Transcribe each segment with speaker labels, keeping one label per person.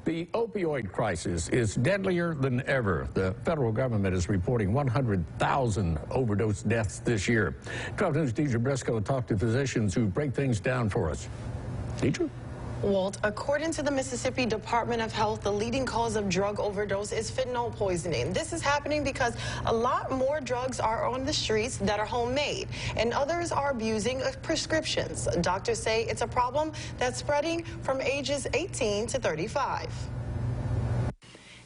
Speaker 1: The opioid crisis is deadlier than ever. The federal government is reporting 100,000 overdose deaths this year. 12 News' Deidre Briscoe talked to physicians who break things down for us. Deidre?
Speaker 2: Walt, according to the Mississippi Department of Health, the leading cause of drug overdose is fentanyl poisoning. This is happening because a lot more drugs are on the streets that are homemade, and others are abusing prescriptions. Doctors say it's a problem that's spreading from ages 18 to 35.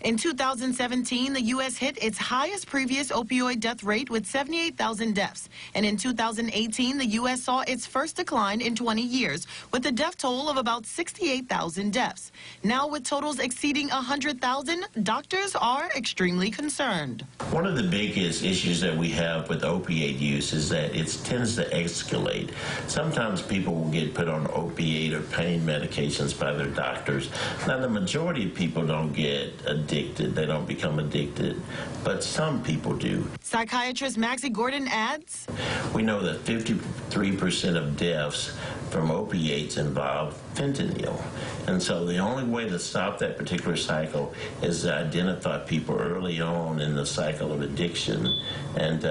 Speaker 2: In 2017, the U.S. hit its highest previous opioid death rate with 78,000 deaths. And in 2018, the U.S. saw its first decline in 20 years, with a death toll of about 68,000 deaths. Now, with totals exceeding 100,000, doctors are extremely concerned.
Speaker 3: One of the biggest issues that we have with opiate use is that it tends to escalate. Sometimes people will get put on opiate or pain medications by their doctors. Now, the majority of people don't get addicted. They don't become addicted, but some people do.
Speaker 2: Psychiatrist Maxie Gordon adds,
Speaker 3: we know that 53% of deaths from opiates involve fentanyl. And so the only way to stop that particular cycle is to identify people early on in the cycle of addiction and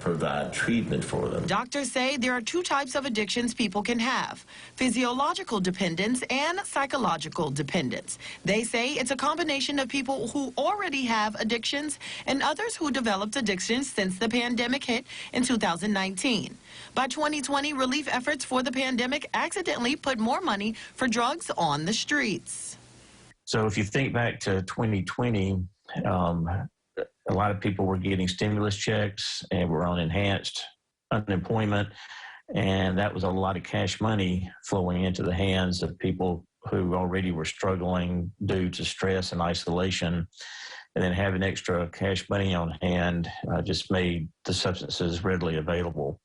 Speaker 3: provide treatment for them.
Speaker 2: Doctors say there are two types of addictions people can have: physiological dependence and psychological dependence. They say it's a combination of people who already have addictions and others who developed addictions since the pandemic hit in 2019. By 2020, relief efforts for the pandemic accidentally put more money for drugs on the streets.
Speaker 4: So if you think back to 2020, a lot of people were getting stimulus checks and were on enhanced unemployment, and that was a lot of cash money flowing into the hands of people who already were struggling due to stress and isolation. And then having extra cash money on hand just made the substances readily available.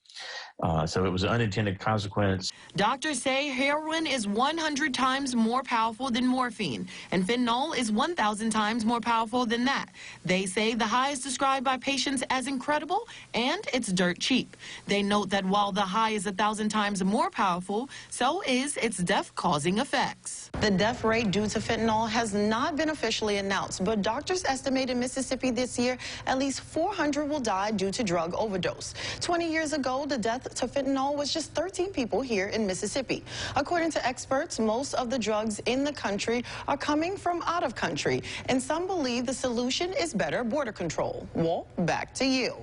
Speaker 4: So it was an unintended consequence.
Speaker 2: Doctors say heroin is 100 times more powerful than morphine, and fentanyl is 1,000 times more powerful than that. They say the high is described by patients as incredible, and it's dirt cheap. They note that while the high is 1,000 times more powerful, so is its death-causing effects. The death rate due to fentanyl has not been officially announced, but doctors estimate in Mississippi this year at least 400 will die due to drug overdose. 20 years ago, the death to fentanyl was just 13 people here in Mississippi. According to experts, most of the drugs in the country are coming from out of country, and some believe the solution is better border control. Walt, back to you.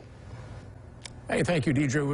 Speaker 1: Hey, thank you, Deidre.